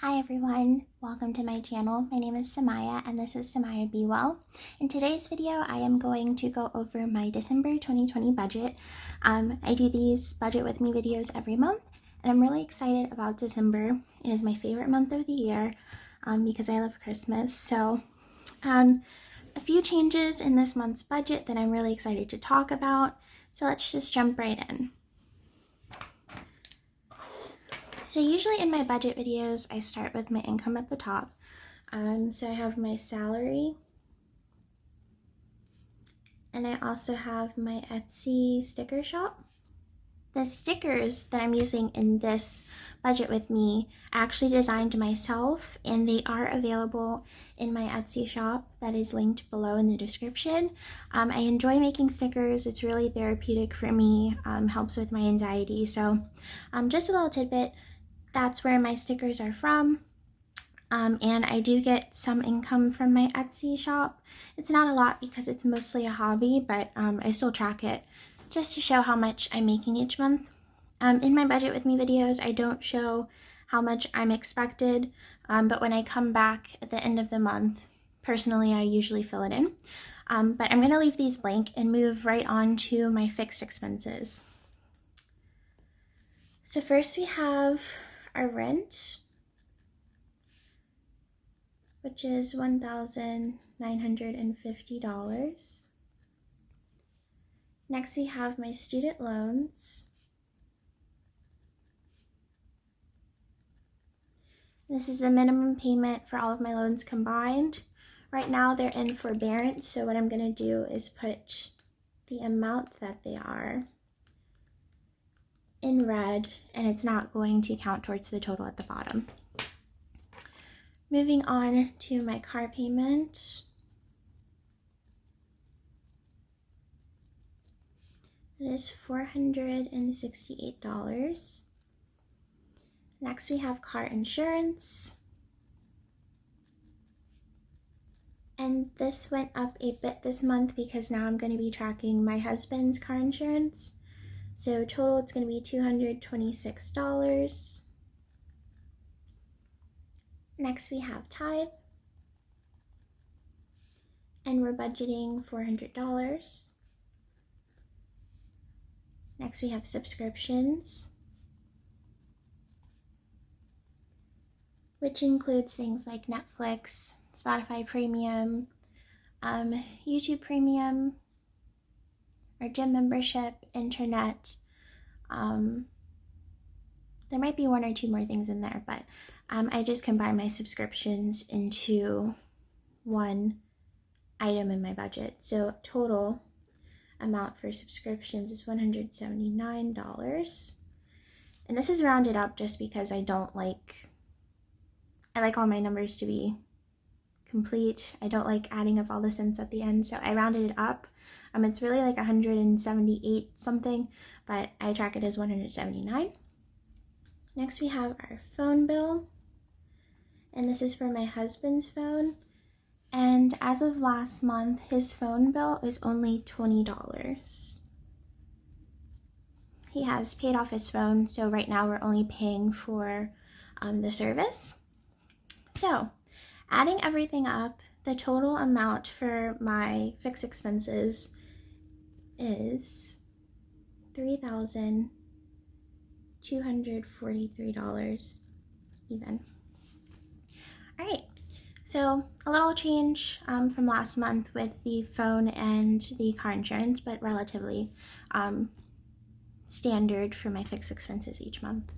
Hi everyone, welcome to my channel. My name is Samaya and this is Samaya Be Well. In today's video, I am going to go over my December 2020 budget. I do these budget with me videos every month and I'm really excited about December. It is my favorite month of the year because I love Christmas. So a few changes in this month's budget that I'm really excited to talk about. So let's just jump right in. So usually in my budget videos, I start with my income at the top. So I have my salary, and I also have my Etsy sticker shop. The stickers that I'm using in this budget with me I actually designed myself, and they are available in my Etsy shop that is linked below in the description. I enjoy making stickers. It's really therapeutic for me, helps with my anxiety. So just a little tidbit, that's where my stickers are from. And I do get some income from my Etsy shop. It's not a lot because it's mostly a hobby, but I still track it just to show how much I'm making each month. In my budget with me videos, I don't show how much I'm expected, but when I come back at the end of the month, personally, I usually fill it in. But I'm gonna leave these blank and move right on to my fixed expenses. So first we have our rent, which is $1,950. Next we have my student loans. This is the minimum payment for all of my loans combined. Right now they're in forbearance, so what I'm going to do is put the amount that they are in red, and it's not going to count towards the total at the bottom. Moving on to my car payment. It is $468. Next we have car insurance. And this went up a bit this month because now I'm going to be tracking my husband's car insurance. So total it's going to be $226. Next we have Tithe. And we're budgeting $400. Next we have subscriptions, which includes things like Netflix, Spotify Premium, YouTube Premium, our gym membership, internet. There might be one or two more things in there, but I just combine my subscriptions into one item in my budget. So total amount for subscriptions is $179. And this is rounded up just because I like all my numbers to be complete. I don't like adding up all the cents at the end, so I rounded it up. It's really like 178 something, but I track it as 179. Next we have our phone bill, and this is for my husband's phone. And as of last month, his phone bill is only $20. He has paid off his phone, so right now we're only paying for the service. So, adding everything up, the total amount for my fixed expenses is $3,243 even. All right, so a little change from last month with the phone and the car insurance, but relatively standard for my fixed expenses each month.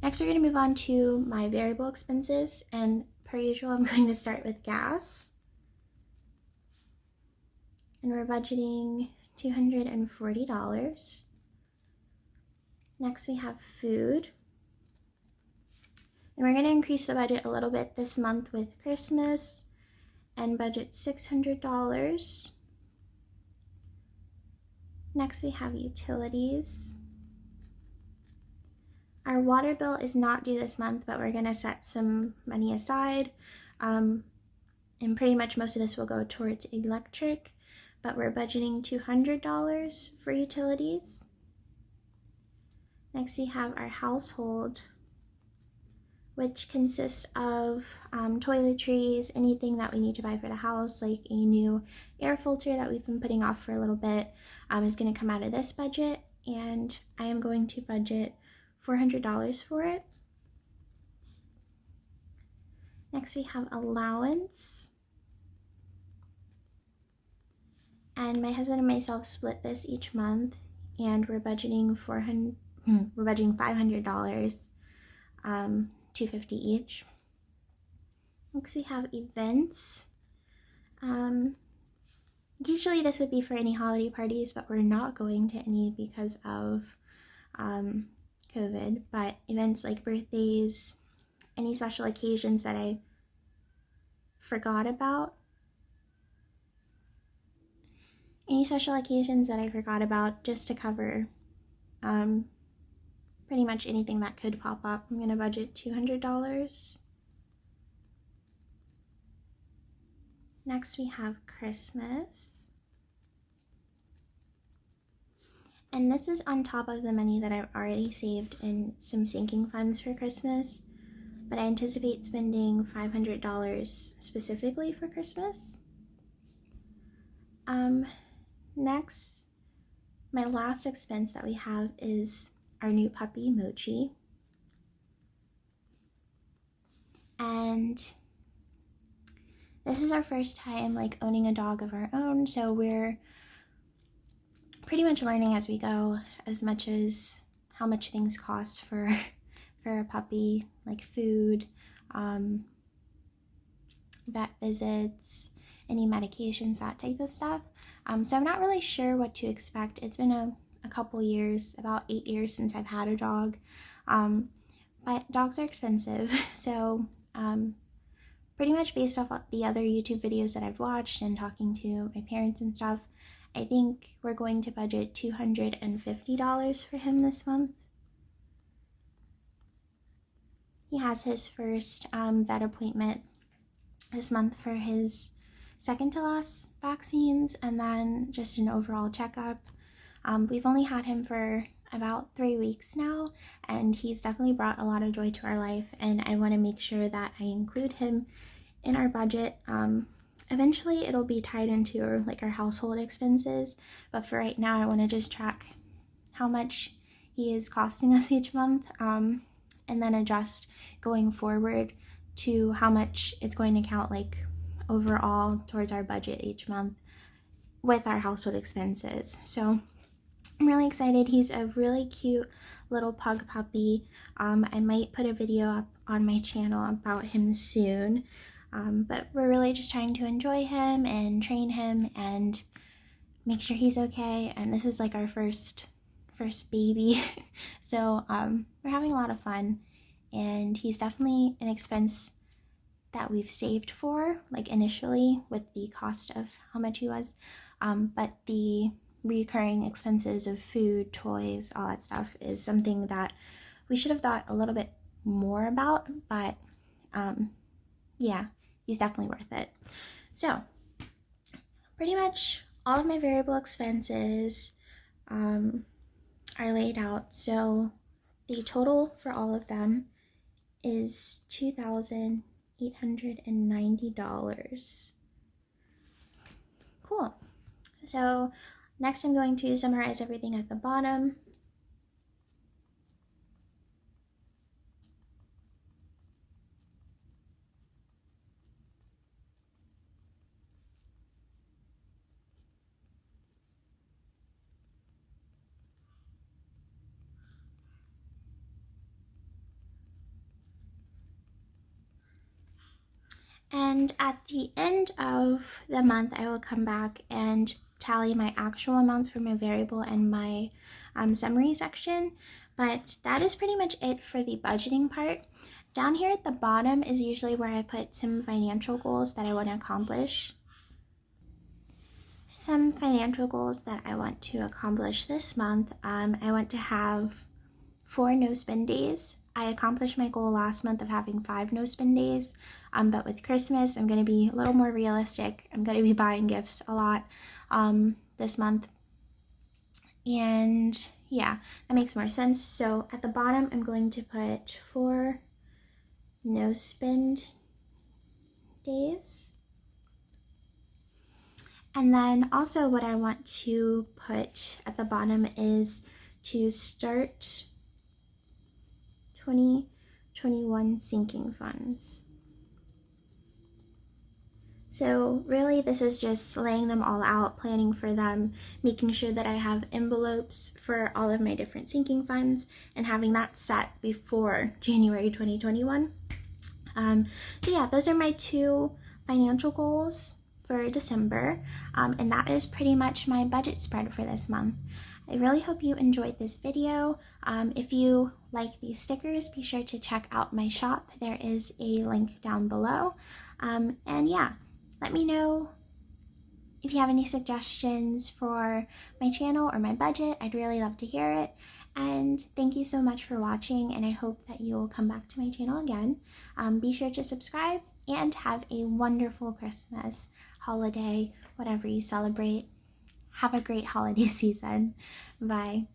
Next, we're going to move on to my variable expenses, and per usual, I'm going to start with gas. And we're budgeting $240. Next, we have food. And we're going to increase the budget a little bit this month with Christmas and budget $600. Next, we have utilities. Our water bill is not due this month, but we're going to set some money aside. And pretty much most of this will go towards electric, but we're budgeting $200 for utilities. Next, we have our household which consists of toiletries, anything that we need to buy for the house, like a new air filter that we've been putting off for a little bit, is going to come out of this budget, and I am going to budget $400 for it. Next we have allowance, and my husband and myself split this each month, and we're budgeting $500, $250 each. Next we have events. Usually this would be for any holiday parties, but we're not going to any because of COVID, but events like birthdays, any special occasions that I forgot about, just to cover pretty much anything that could pop up. I'm gonna budget $200. Next we have Christmas. And this is on top of the money that I've already saved in some sinking funds for Christmas, but I anticipate spending $500 specifically for Christmas. Next, my last expense that we have is our new puppy, Mochi. And this is our first time like owning a dog of our own, so we're pretty much learning as we go, as much as how much things cost for a puppy, like food, vet visits, any medications, that type of stuff. So I'm not really sure what to expect. It's been a couple years, about 8 years since I've had a dog, but dogs are expensive. So pretty much based off the other YouTube videos that I've watched and talking to my parents and stuff, I think we're going to budget $250 for him this month. He has his first vet appointment this month for his second to last vaccines, and then just an overall checkup. We've only had him for about 3 weeks now, and he's definitely brought a lot of joy to our life, and I want to make sure that I include him in our budget. Eventually it'll be tied into like our household expenses, but for right now I want to just track how much he is costing us each month, and then adjust going forward to how much it's going to count like overall towards our budget each month with our household expenses. So I'm really excited. He's a really cute little pug puppy. I might put a video up on my channel about him soon, but we're really just trying to enjoy him and train him and make sure he's okay. And this is like our first baby. So we're having a lot of fun, and he's definitely an expense that we've saved for, like initially with the cost of how much he was, but the recurring expenses of food, toys, all that stuff is something that we should have thought a little bit more about, but yeah, he's definitely worth it. So pretty much all of my variable expenses are laid out. So the total for all of them is $2,890. Cool. So next I'm going to summarize everything at the bottom. And at the end of the month, I will come back and tally my actual amounts for my variable and my summary section. But that is pretty much it for the budgeting part. Down here at the bottom is usually where I put some financial goals that I want to accomplish. Some financial goals that I want to accomplish this month. I want to have 4 no spend days. I accomplished my goal last month of having 5 no spend days, but with Christmas I'm going to be a little more realistic. I'm going to be buying gifts a lot this month, and yeah, that makes more sense. So at the bottom I'm going to put 4 no spend days. And then also what I want to put at the bottom is to start 2021 sinking funds. So really this is just laying them all out, planning for them, making sure that I have envelopes for all of my different sinking funds and having that set before January 2021. So yeah, those are my 2 financial goals for December, and that is pretty much my budget spread for this month. I really hope you enjoyed this video. If you like these stickers, be sure to check out my shop. There is a link down below. And yeah, let me know if you have any suggestions for my channel or my budget. I'd really love to hear it. And thank you so much for watching, and I hope that you'll come back to my channel again. Be sure to subscribe and have a wonderful Christmas, holiday, whatever you celebrate. Have a great holiday season. Bye.